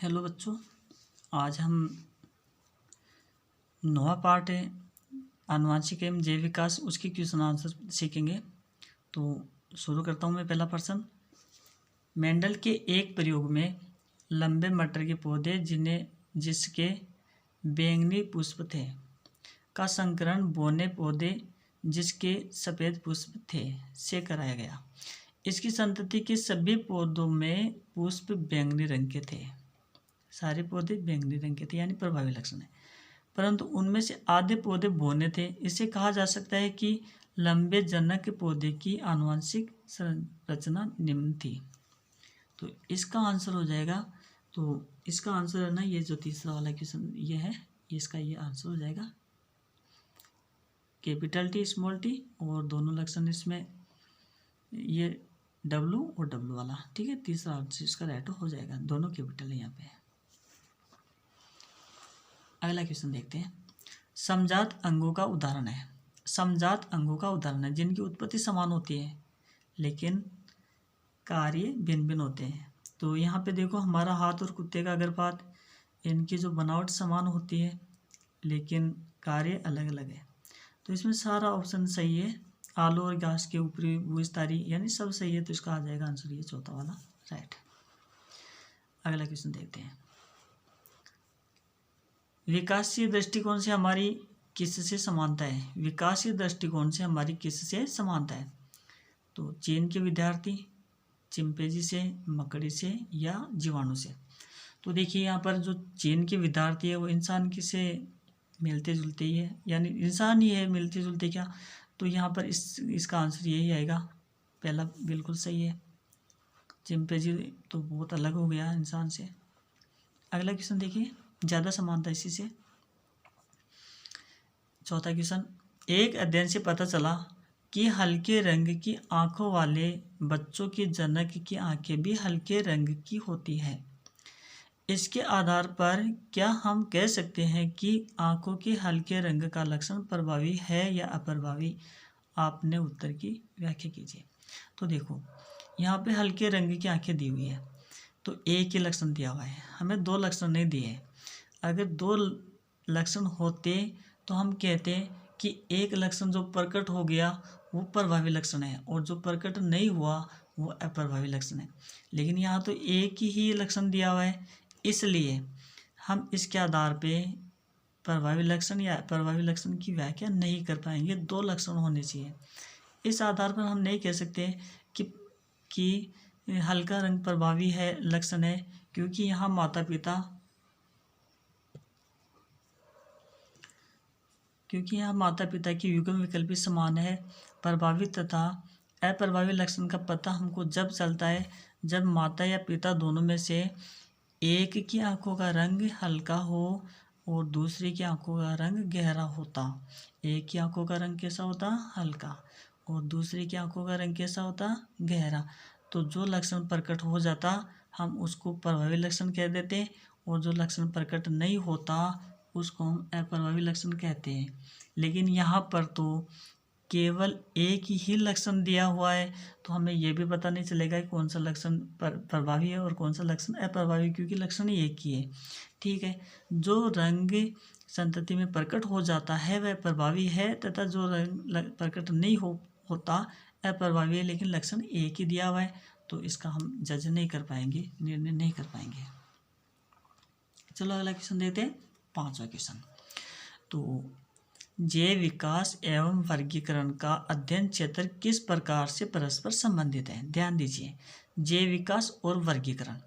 Hello बच्चों, आज हम 9वां पार्ट है आनुवांशिक एवं जैव विकास, उसकी क्वेश्चन आंसर सीखेंगे। तो शुरू करता हूँ मैं। पहला प्रश्न, मेंडल के एक प्रयोग में लंबे मटर के पौधे जिसके बैंगनी पुष्प थे का संकरण बौने पौधे जिसके सफ़ेद पुष्प थे से कराया गया। इसकी संतति के सभी पौधों में पुष्प बैंगनी रंग के थे। सारे पौधे बैंगनी रंग के थे, यानी प्रभावी लक्षण है, परंतु उनमें से आधे पौधे बौने थे। इसे कहा जा सकता है कि लंबे जनक पौधे की आनुवंशिक संरचना निम्न थी। तो इसका आंसर हो जाएगा, तो इसका आंसर है ना, ये जो तीसरा वाला क्वेश्चन ये है, इसका ये आंसर हो जाएगा कैपिटल टी स्मॉल टी, और दोनों लक्षण इसमें ये डब्लू और डब्लू वाला, ठीक है। तीसरा आंसर इसका राइट हो जाएगा, दोनों कैपिटल है यहाँ पे। अगला क्वेश्चन देखते हैं। समजात अंगों का उदाहरण है। समजात अंगों का उदाहरण है जिनकी उत्पत्ति समान होती है लेकिन कार्य भिन्न भिन्न होते हैं। तो यहाँ पे देखो, हमारा हाथ और कुत्ते का गर्भपात, इनकी जो बनावट समान होती है लेकिन कार्य अलग अलग है। तो इसमें सारा ऑप्शन सही है। आलू और घास के ऊपरी भूविस्तारी, यानी सब सही है। तो इसका आ जाएगा आंसर ये चौथा वाला, राइट। अगला क्वेश्चन देखते हैं। विकासशील दृष्टिकोण से हमारी किससे समानता है? विकासशील दृष्टिकोण से हमारी किससे समानता है? तो चीन के विद्यार्थी, चिंपैंजी से, मकड़ी से, या जीवाणु से। तो देखिए यहाँ पर जो चीन के विद्यार्थी है वो इंसान की से मिलते जुलते ही है, यानी इंसान ही है, मिलते जुलते क्या। तो यहाँ पर इसका आंसर यही आएगा, पहला बिल्कुल सही है। चिंपैंजी तो बहुत अलग हो गया इंसान से। अगला क्वेश्चन देखिए, ज़्यादा समानता इसी से। चौथा क्वेश्चन, एक अध्ययन से पता चला कि हल्के रंग की आंखों वाले बच्चों के जनक की आंखें भी हल्के रंग की होती है। इसके आधार पर क्या हम कह सकते हैं कि आंखों के हल्के रंग का लक्षण प्रभावी है या अप्रभावी? आपने उत्तर की व्याख्या कीजिए। तो देखो, यहाँ पे हल्के रंग की आंखें दी हुई है, तो एक ही लक्षण दिया हुआ है, हमें दो लक्षण नहीं दिए। अगर दो लक्षण होते तो हम कहते कि एक लक्षण जो प्रकट हो गया वो प्रभावी लक्षण है और जो प्रकट नहीं हुआ वो अप्रभावी लक्षण है। लेकिन यहाँ तो एक ही लक्षण दिया हुआ है, इसलिए हम इसके आधार पे प्रभावी लक्षण या अप्रभावी लक्षण की व्याख्या नहीं कर पाएंगे। दो लक्षण होने चाहिए। इस आधार पर हम नहीं कह सकते कि हल्का रंग प्रभावी है लक्षण है, क्योंकि यहाँ माता पिता की युग्म विकल्प भी समान है। प्रभावी तथा अप्रभावी लक्षण का पता हमको जब चलता है जब माता या पिता दोनों में से एक की आंखों का रंग हल्का हो और दूसरे की आंखों का रंग गहरा होता। एक की आंखों का रंग कैसा होता? हल्का, और दूसरे की आंखों का रंग कैसा होता? गहरा। तो जो लक्षण प्रकट हो जाता हम उसको प्रभावी लक्षण कह देते, और जो लक्षण प्रकट नहीं होता उसको हम अप्रभावी लक्षण कहते हैं। लेकिन यहाँ पर तो केवल एक ही लक्षण दिया हुआ है, तो हमें यह भी पता नहीं चलेगा कि कौन सा लक्षण प्रभावी है और कौन सा लक्षण अप्रभावी, क्योंकि लक्षण ही एक ही है, ठीक है। जो रंग संतति में प्रकट हो जाता है वह प्रभावी है, तथा जो रंग प्रकट नहीं होता अप्रभावी है, लेकिन लक्षण एक ही दिया हुआ है। तो इसका हम जज नहीं कर पाएंगे, निर्णय नहीं कर पाएंगे। चलो अगला क्वेश्चन देखते हैं, पांचवा क्वेश्चन। तो जैव विकास एवं वर्गीकरण का अध्ययन क्षेत्र किस प्रकार से परस्पर संबंधित है? ध्यान दीजिए, जैव विकास और वर्गीकरण,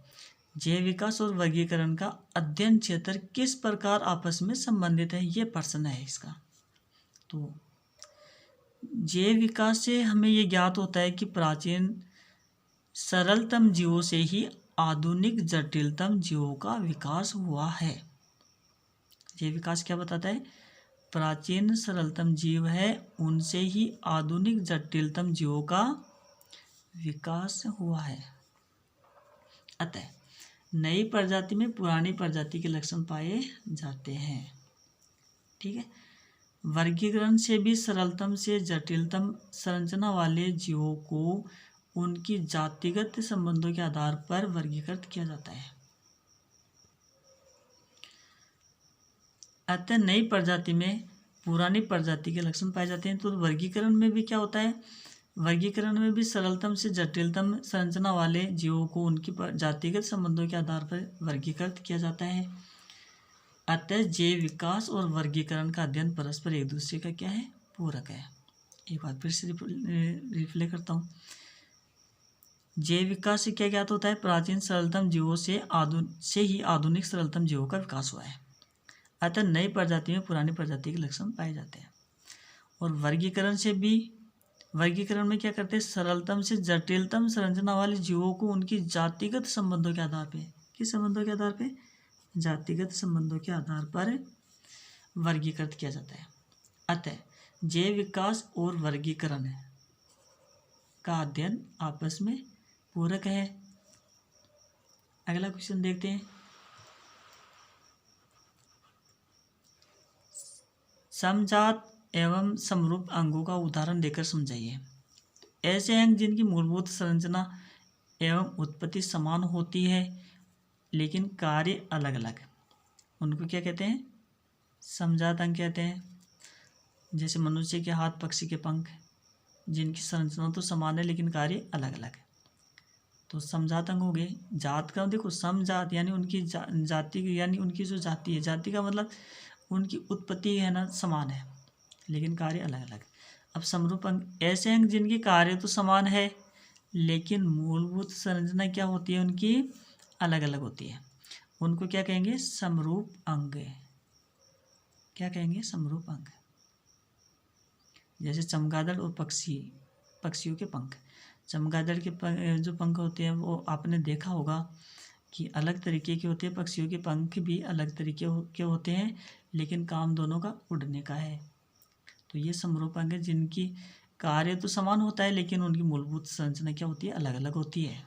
जैव विकास और वर्गीकरण का अध्ययन क्षेत्र किस प्रकार आपस में संबंधित है, ये प्रश्न है इसका। तो जैव विकास से हमें ये ज्ञात होता है कि प्राचीन सरलतम जीवों से ही आधुनिक जटिलतम जीवों का विकास हुआ है। जैव विकास क्या बताता है? प्राचीन सरलतम जीव है उनसे ही आधुनिक जटिलतम जीवों का विकास हुआ है। अतः नई प्रजाति में पुरानी प्रजाति के लक्षण पाए जाते हैं, ठीक है। वर्गीकरण से भी सरलतम से जटिलतम संरचना वाले जीवों को उनकी जातिगत संबंधों के आधार पर वर्गीकृत किया जाता है। अतः नई प्रजाति में पुरानी प्रजाति के लक्षण पाए जाते हैं। तो वर्गीकरण में भी क्या होता है, वर्गीकरण में भी सरलतम से जटिलतम संरचना वाले जीवों को उनकी जातिगत संबंधों के आधार पर वर्गीकृत किया जाता है। अतः जैव विकास और वर्गीकरण का अध्ययन परस्पर एक दूसरे का क्या है, पूरक है। एक बार फिर से रिप्ले करता हूँ। जैव विकास से क्या ज्ञात होता है, प्राचीन सरलतम जीवों से ही आधुनिक सरलतम जीवों का विकास हुआ है। अतः नई प्रजाति में पुरानी प्रजाति के लक्षण पाए जाते हैं। और वर्गीकरण से भी, वर्गीकरण में क्या करते हैं, सरलतम से जटिलतम संरचना वाले जीवों को उनकी जातिगत संबंधों के आधार पे, किस संबंधों के आधार पे, जातिगत संबंधों के आधार पर वर्गीकृत किया जाता है। अतः जैव विकास और वर्गीकरण का अध्ययन आपस में पूरक है। अगला क्वेश्चन देखते हैं। समजात एवं समरूप अंगों का उदाहरण देकर समझाइए। ऐसे अंग जिनकी मूलभूत संरचना एवं उत्पत्ति समान होती है लेकिन कार्य अलग अलग, उनको क्या कहते हैं, समजात अंग कहते हैं। जैसे मनुष्य के हाथ, पक्षी के पंख, जिनकी संरचना तो समान है लेकिन कार्य अलग अलग है, तो समजात अंग हो गए। जात का देखो, समजात यानी उनकी जाति, यानी उनकी जो जाति है, जाति का मतलब उनकी उत्पत्ति है ना, समान है लेकिन कार्य अलग अलग। अब समरूप अंग, ऐसे अंग जिनके कार्य तो समान है लेकिन मूलभूत संरचना क्या होती है, उनकी अलग अलग होती है, उनको क्या कहेंगे, समरूप अंग। क्या कहेंगे, समरूप अंग। जैसे चमगादड़ और पक्षियों के पंख, चमगादड़ के जो पंख होते हैं वो आपने देखा होगा कि अलग तरीके के होते हैं, पक्षियों के पंख भी अलग तरीके के होते हैं लेकिन काम दोनों का उड़ने का है। तो ये समरूप अंग है जिनकी कार्य तो समान होता है लेकिन उनकी मूलभूत संरचना क्या होती है, अलग अलग होती है।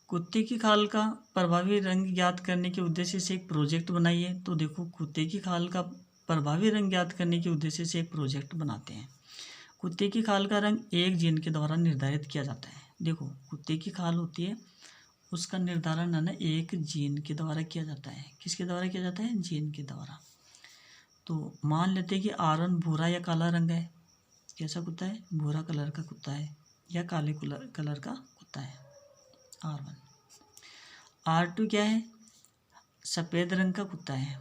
कुत्ते की खाल का प्रभावी रंग ज्ञात करने के उद्देश्य से एक प्रोजेक्ट बनाइए। तो देखो, कुत्ते की खाल का प्रभावी रंग ज्ञात करने के उद्देश्य से एक प्रोजेक्ट बनाते हैं। कुत्ते की खाल का रंग एक जीन के द्वारा निर्धारित किया जाता है। देखो, कुत्ते की खाल होती है, उसका निर्धारण है ना एक जीन के द्वारा किया जाता है। किसके द्वारा किया जाता है, जीन के द्वारा। तो मान लेते हैं कि R1 भूरा या काला रंग है। कैसा कुत्ता है, भूरा कलर का कुत्ता है या काले कलर का कुत्ता है R1। R2 क्या है, सफ़ेद रंग का कुत्ता है।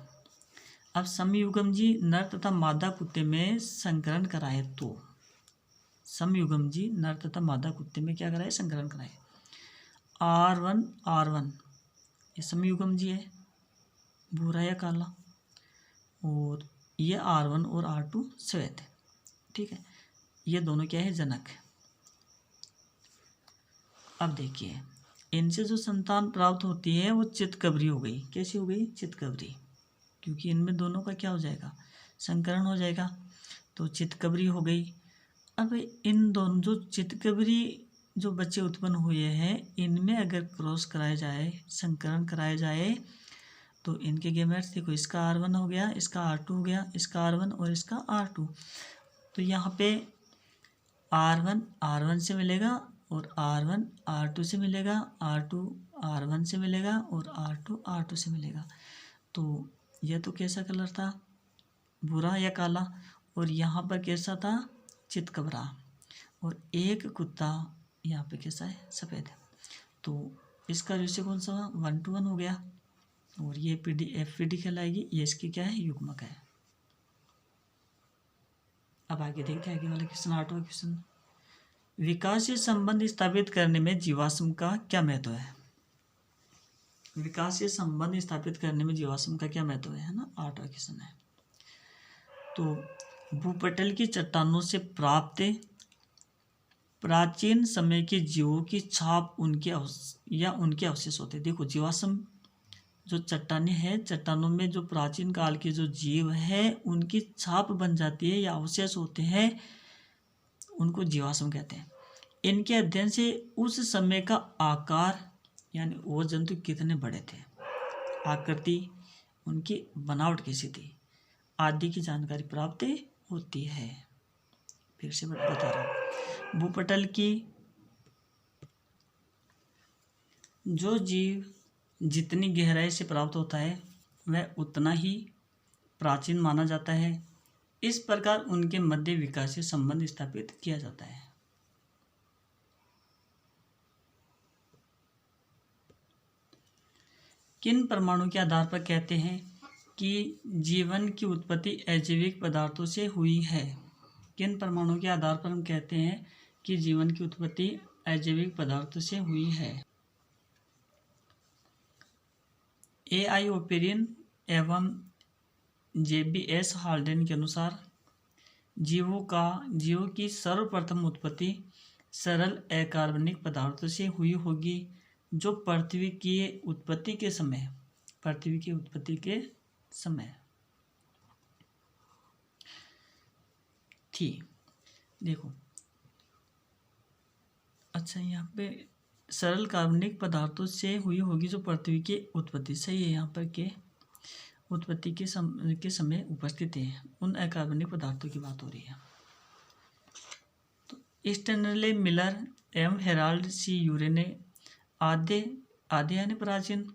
अब समयुग्म जी नर तथा मादा कुत्ते में संकरण कराए तो, समयुग्म जी नर तथा मादा कुत्ते में क्या कराए, संकरण कराए। R1 ये समयुग्म जी है, भूरा या काला, और ये R1 और R2 श्वेत है। ठीक है, ये दोनों क्या है, जनक। अब देखिए, इनसे जो संतान प्राप्त होती है वो चितकबरी हो गई। कैसी हो गई, चितकबरी, क्योंकि इनमें दोनों का क्या हो जाएगा, संकरण हो जाएगा, तो चितकबरी हो गई। अब इन दोनों जो चितकबरी जो बच्चे उत्पन्न हुए हैं, इनमें अगर क्रॉस कराया जाए, संकरण कराया जाए, तो इनके गेमेट्स देखो, इसका R1 हो गया, इसका R2 हो गया, इसका R1 और इसका R2। तो यहाँ पे R1 R1 से मिलेगा और R1 R2 से मिलेगा, R2 R1 से मिलेगा और R2 R2 से मिलेगा। तो यह तो कैसा कलर था, भूरा या काला, और यहाँ पर कैसा था, चितकबरा, और एक कुत्ता यहाँ पे कैसा है, सफ़ेद है। तो इसका रेशियो कौन सा हुआ, 1:1 हो गया, और ये FPD कहलाएगी, ये इसकी क्या है, युग्मक है। अब आगे देखते हैं आगे वाला क्वेश्चन, 8वां क्वेश्चन। विकासीय संबंध स्थापित करने में जीवाश्म का क्या महत्व है। विकासीय संबंध स्थापित करने में जीवाश्म का क्या महत्व है ना, 8वां क्वेश्चन है। तो भूपटल की चट्टानों से प्राप्त प्राचीन समय के जीवों की छाप उनके अवशेष होते हैं। देखो, जीवाश्म जो चट्टानें हैं, चट्टानों में जो प्राचीन काल के जो जीव है उनकी छाप बन जाती है या अवशेष होते हैं, उनको जीवाश्म कहते हैं। इनके अध्ययन से उस समय का आकार, यानी वो जंतु कितने बड़े थे, आकृति, उनकी बनावट कैसी थी, आदि की जानकारी प्राप्त होती है। फिर से बता रहा हूँ, भूपटल की जो जीव जितनी गहराई से प्राप्त होता है वह उतना ही प्राचीन माना जाता है। इस प्रकार उनके मध्य विकासीय संबंध स्थापित किया जाता है। किन परमाणु के आधार पर कहते हैं कि जीवन की उत्पत्ति अजैविक पदार्थों से हुई है? किन परमाणु के आधार पर हम कहते हैं कि जीवन की उत्पत्ति अजैविक पदार्थों से हुई है? AI ओपेरिन एवं JBS हाल्डेन के अनुसार जीवों की सर्वप्रथम उत्पत्ति सरल अकार्बनिक पदार्थों से हुई होगी जो पृथ्वी की उत्पत्ति के समय थी। देखो, अच्छा, यहाँ पे सरल कार्बनिक पदार्थों से हुई होगी जो पृथ्वी की उत्पत्ति, सही है। यहाँ पर के उत्पत्ति के समय उपस्थित है, उन अकार्बनिक पदार्थों की बात हो रही है। तो स्टैनले मिलर एवं हेराल्ड सी यूरे ने आधे यानी प्राचीन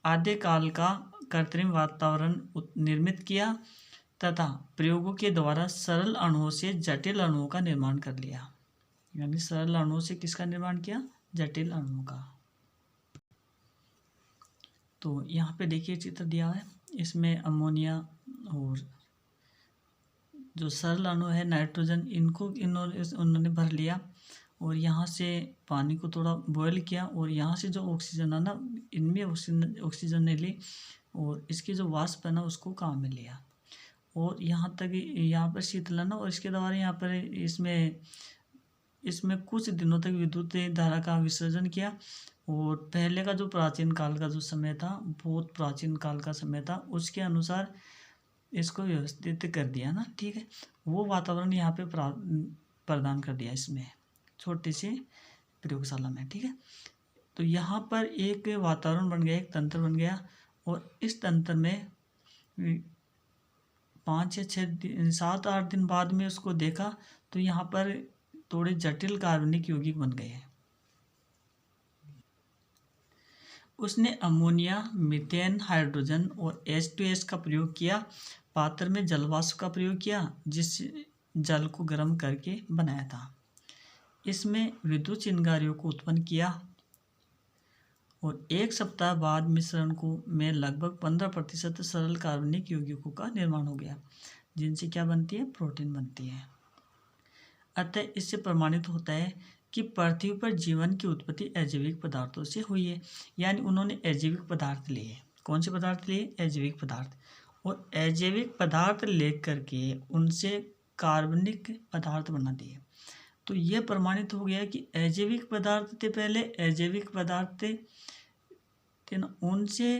आधे काल का कृत्रिम वातावरण निर्मित किया तथा प्रयोगों के द्वारा सरल अणुओं से जटिल अणुओं का निर्माण कर लिया। यानी सरल अणुओं से किसका निर्माण किया? जटिल अणुओं का। तो यहाँ पे देखिए चित्र दिया है, इसमें अमोनिया और जो सरल अणु है नाइट्रोजन, उन्होंने भर लिया और यहाँ से पानी को थोड़ा बॉयल किया और यहाँ से जो ऑक्सीजन है ना, इनमें ऑक्सीजन ने ली और इसकी जो वाष्प है ना उसको काम में लिया और यहाँ तक यहाँ पर शीतलन और इसके द्वारा यहाँ पर इसमें कुछ दिनों तक विद्युत धारा का विसर्जन किया। और पहले का जो प्राचीन काल का जो समय था, बहुत प्राचीन काल का समय था, उसके अनुसार इसको व्यवस्थित कर दिया ना, ठीक है। वो वातावरण यहाँ पे प्रदान कर दिया इसमें छोटी सी प्रयोगशाला में, ठीक है। तो यहाँ पर एक वातावरण बन गया, एक तंत्र बन गया और इस तंत्र में 5 या 6 दिन 7-8 दिन बाद में उसको देखा तो यहाँ पर थोड़े जटिल कार्बनिक यौगिक बन गए। उसने अमोनिया, मीथेन, हाइड्रोजन और H2S का प्रयोग किया। पात्र में जलवाष्प का प्रयोग किया जिस जल को गर्म करके बनाया था। इसमें विद्युत चिंगारियों को उत्पन्न किया और 1 सप्ताह बाद मिश्रण में लगभग 15% सरल कार्बनिक यौगिकों का निर्माण हो गया, जिनसे क्या बनती है? प्रोटीन बनती है। अतः इससे प्रमाणित होता है कि पृथ्वी पर जीवन की उत्पत्ति अजैविक पदार्थों से हुई है। यानी उन्होंने अजैविक पदार्थ लिए। कौन से पदार्थ लिए? अजैविक पदार्थ। और अजैविक पदार्थ लेकर के उनसे कार्बनिक पदार्थ बना दिए। तो यह प्रमाणित हो गया कि अजैविक पदार्थ थे पहले, अजैविक पदार्थ थे उनसे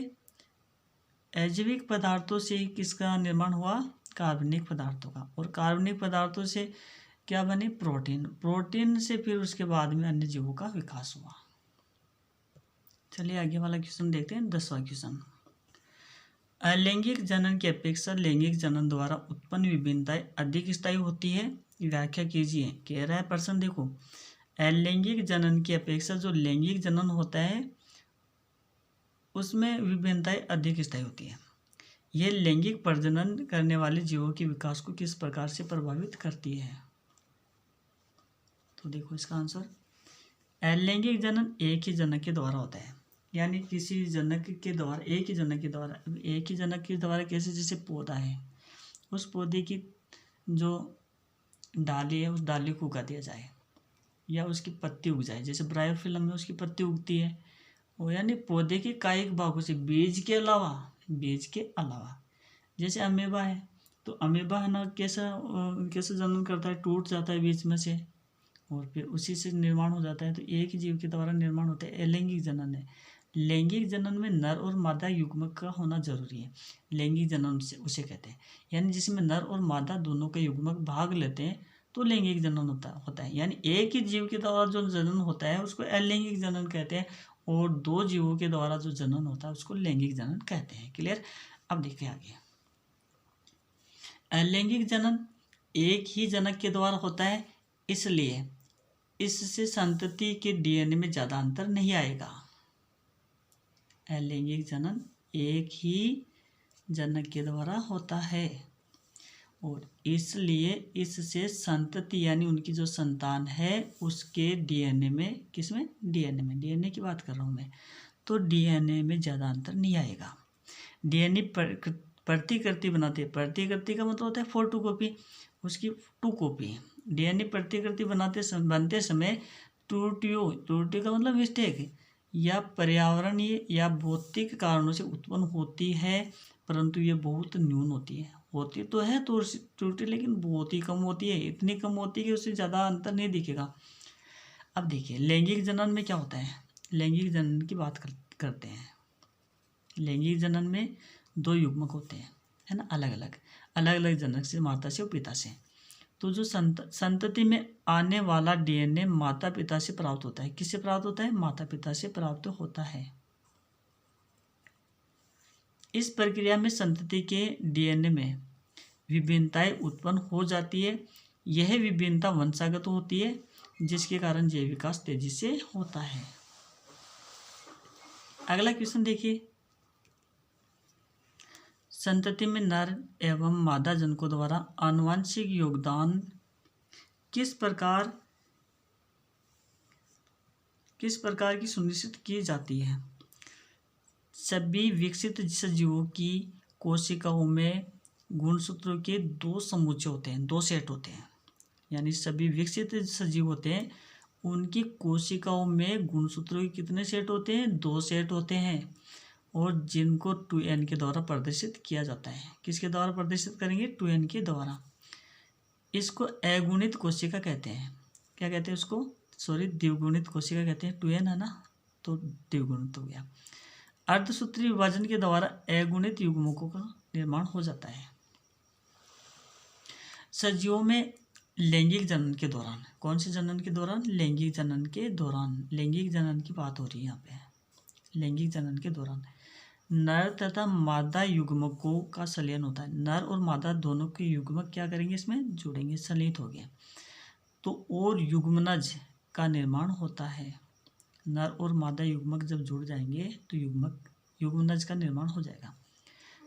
अजैविक पदार्थों से किसका निर्माण हुआ? कार्बनिक पदार्थों का। और कार्बनिक पदार्थों से क्या बने? प्रोटीन से फिर उसके बाद में अन्य जीवों का विकास हुआ। चलिए आगे वाला क्वेश्चन देखते हैं, 10वां क्वेश्चन। अलैंगिक जनन की अपेक्षा लैंगिक जनन द्वारा उत्पन्न विभिन्नताएं अधिक स्थायी होती है, व्याख्या कीजिए। कह रहा है प्रश्न, देखो, अलैंगिक जनन की अपेक्षा जो लैंगिक जनन होता है उसमें विभिन्नताएं अधिक स्थायी होती है। यह लैंगिक प्रजनन करने वाले जीवों के विकास को किस प्रकार से प्रभावित करती है? तो देखो इसका आंसर, अलैंगिक जनन एक ही जनक के द्वारा होता है। यानी किसी जनक के द्वारा, एक ही जनक के द्वारा कैसे? जैसे पौधा है, उस पौधे की जो डाली है उस डाली को उगा दिया जाए या उसकी पत्ती उग जाए। जैसे ब्रायोफिलम में उसकी पत्ती उगती है, वो यानी पौधे के कायिक भागों से, बीज के अलावा। जैसे अमीबा है, तो अमीबा है ना कैसे जनन करता है? टूट जाता है बीच में से और फिर उसी से निर्माण हो जाता है। तो एक ही जीव के द्वारा निर्माण होता है। अलैंगिक जनन है। लैंगिक जनन में नर और मादा युग्मक का होना जरूरी है। लैंगिक जनन से उसे कहते हैं, यानी जिसमें नर और मादा दोनों के युग्मक भाग लेते हैं तो लैंगिक जनन होता है। यानी एक ही जीव के द्वारा जो जनन होता है उसको अलैंगिक जनन कहते हैं और 2 जीवों के द्वारा जो जनन होता है उसको लैंगिक जनन कहते हैं। क्लियर? अब देखिए आगे, अलैंगिक जनन एक ही जनक के द्वारा होता है, इसलिए इससे संतति के DNA में ज़्यादा अंतर नहीं आएगा। अलैंगिक जनन एक ही जनक के द्वारा होता है और इसलिए इससे संतति यानी उनकी जो संतान है उसके डीएनए में, किसमें, डीएनए की बात कर रहा हूँ मैं, तो डीएनए में ज़्यादा अंतर नहीं आएगा। डीएनए प्रतिकृति बनाते हैं, प्रतिकृति का मतलब होता है फोटो कॉपी, उसकी 2 कॉपी। डीएनए प्रतिकृति बनते समय त्रुटि का मतलब मिस्टेक या पर्यावरणीय या भौतिक कारणों से उत्पन्न होती है, परंतु ये बहुत न्यून होती है। होती तो है तो त्रुटि, लेकिन बहुत ही कम होती है, इतनी कम होती है कि उससे ज़्यादा अंतर नहीं दिखेगा। अब देखिए लैंगिक जनन में क्या होता है। लैंगिक जनन की बात करते हैं। लैंगिक जनन में 2 युग्मक होते हैं, है ना, अलग अलग जनक से, माता से और पिता से। तो जो संतति में आने वाला डीएनए माता पिता से प्राप्त होता है। किससे प्राप्त होता है? माता पिता से प्राप्त होता है। इस प्रक्रिया में संतति के डीएनए में विभिन्नताएं उत्पन्न हो जाती है। यह विभिन्नता वंशागत होती है, जिसके कारण जैव विकास तेजी से होता है। अगला क्वेश्चन देखिए, संतति में नर एवं मादा जनकों द्वारा आनुवंशिक योगदान किस प्रकार की सुनिश्चित की जाती है। सभी विकसित सजीवों की कोशिकाओं में गुणसूत्रों के 2 समुच्चय होते हैं, 2 सेट होते हैं। यानी सभी विकसित सजीव होते हैं, उनकी कोशिकाओं में गुणसूत्रों के कितने सेट होते हैं? 2 सेट होते हैं, और जिनको 2n के द्वारा प्रदर्शित किया जाता है। किसके द्वारा प्रदर्शित करेंगे? 2n के द्वारा। इसको अगुणित कोशिका कहते हैं। क्या कहते हैं उसको? द्विगुणित कोशिका कहते हैं। 2n है ना, तो द्विगुणित हो गया। अर्धसूत्री विभाजन के द्वारा अगुणित युग्मकों का निर्माण हो जाता है। सजीवों में लैंगिक जनन के दौरान, कौन से जनन के दौरान? लैंगिक जनन के दौरान। लैंगिक जनन की बात हो रही है यहाँ पे। लैंगिक जनन के दौरान नर तथा मादा युग्मकों का संलयन होता है। नर और मादा दोनों के युग्मक क्या करेंगे? इसमें जुड़ेंगे, संलयित हो गए तो और युग्मनज का निर्माण होता है। नर और मादा युग्मक जब जुड़ जाएंगे तो युग्मनज का निर्माण हो जाएगा,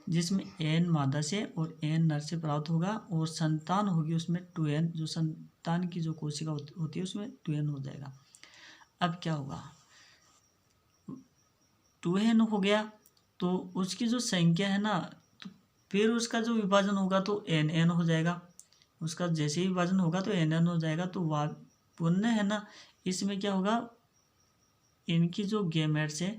जिसमें n मादा से और n नर से प्राप्त होगा और संतान होगी उसमें 2n, जो संतान की जो कोशिका होती है उसमें 2n हो जाएगा। अब क्या होगा? 2n हो गया तो उसकी जो संख्या है ना, तो फिर उसका जो विभाजन होगा तो nn हो जाएगा। उसका जैसे ही विभाजन होगा तो nn हो जाएगा। तो पुनः है ना, इसमें क्या होगा? इनकी जो गेमेट्स है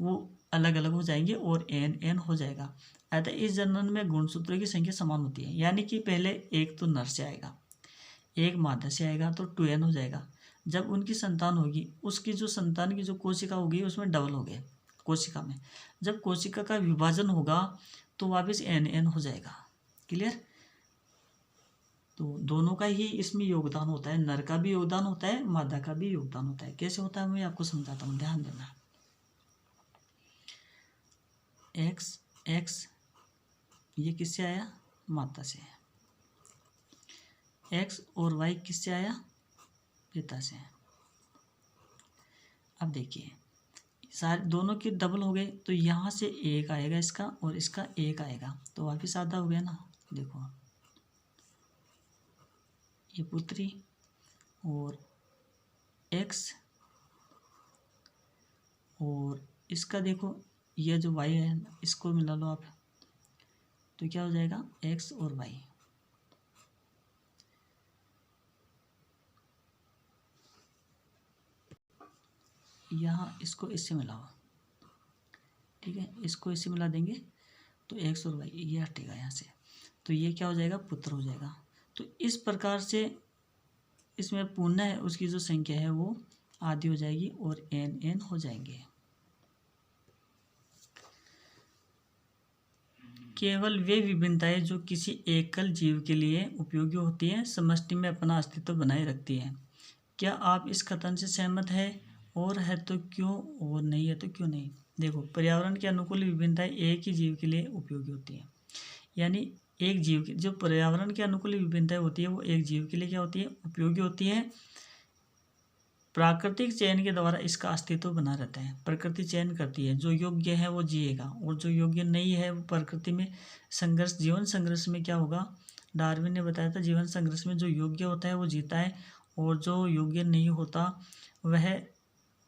वो अलग अलग हो जाएंगे और nn हो जाएगा। अतः इस जनन में गुणसूत्रों की संख्या समान होती है। यानी कि पहले एक तो नर से आएगा, एक मादा से आएगा, तो 2n हो जाएगा। जब उनकी संतान होगी, उसकी जो संतान की जो कोशिका होगी उसमें डबल हो गए कोशिका में। जब कोशिका का विभाजन होगा तो वापस nn हो जाएगा। क्लियर? तो दोनों का ही इसमें योगदान होता है। नर का भी योगदान होता है, मादा का भी योगदान होता है। कैसे होता है मैं आपको समझाता हूँ, ध्यान देना। x ये किससे आया? माता से। x और y किससे आया? पिता से। अब देखिए सारे दोनों के डबल हो गए तो यहाँ से एक आएगा इसका और इसका एक आएगा, तो वापिस आधा हो गया ना। देखो ये पुत्री और x और इसका देखो ये जो y है इसको मिला लो आप, तो क्या हो जाएगा? x और y। यहाँ इसको इससे मिलाओ, ठीक है, इसको इससे मिला देंगे तो x और y ये हटेगा यहाँ से, तो ये क्या हो जाएगा? पुत्र हो जाएगा। तो इस प्रकार से इसमें पुनः उसकी जो संख्या है वो आधी हो जाएगी और nn हो जाएंगे। केवल वे विभिन्नताएं जो किसी एकल जीव के लिए उपयोगी होती हैं समष्टि में अपना अस्तित्व बनाए रखती हैं। क्या आप इस कथन से सहमत है? और है तो क्यों, और नहीं है तो क्यों नहीं? देखो पर्यावरण के अनुकूल विभिन्नताएं एक ही जीव के लिए उपयोगी होती हैं। यानी एक जीव की जो पर्यावरण के अनुकूल विभिन्नताएं होती है वो एक जीव के लिए क्या होती है? उपयोगी होती है। प्राकृतिक चयन के द्वारा इसका अस्तित्व बना रहता है। प्रकृति चयन करती है, जो योग्य है वो जिएगा और जो योग्य नहीं है वो प्रकृति में संघर्ष, जीवन संघर्ष में क्या होगा, डार्विन ने बताया था जीवन संघर्ष में जो योग्य होता है वो जीता है और जो योग्य नहीं होता वह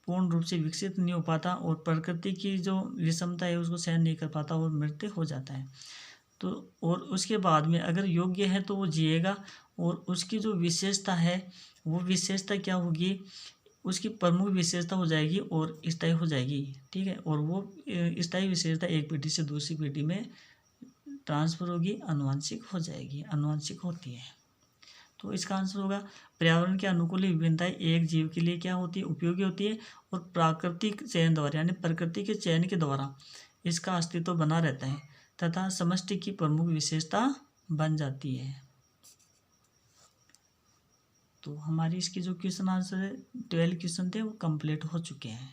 पूर्ण रूप से विकसित नहीं हो पाता और प्रकृति की जो विषमता है उसको सहन नहीं कर पाता और मृत्यु हो जाता है। तो और उसके बाद में अगर योग्य है तो वो जिएगा और उसकी जो विशेषता है वो विशेषता क्या होगी, उसकी प्रमुख विशेषता हो जाएगी और स्थायी हो जाएगी, ठीक है। और वो स्थायी विशेषता एक पीढ़ी से दूसरी पीढ़ी में ट्रांसफर होगी, अनुवांशिक हो जाएगी, अनुवांशिक होती है। तो इसका आंसर होगा पर्यावरण के अनुकूल विभिन्नताएं एक जीव के लिए क्या होती है, उपयोगी होती है और प्राकृतिक चयन द्वारा यानी प्रकृति के चयन के द्वारा इसका अस्तित्व बना रहता है तथा समष्टि की प्रमुख विशेषता बन जाती है। तो हमारी इसकी जो क्वेश्चन आंसर है 12 क्वेश्चन थे वो कंप्लीट हो चुके हैं।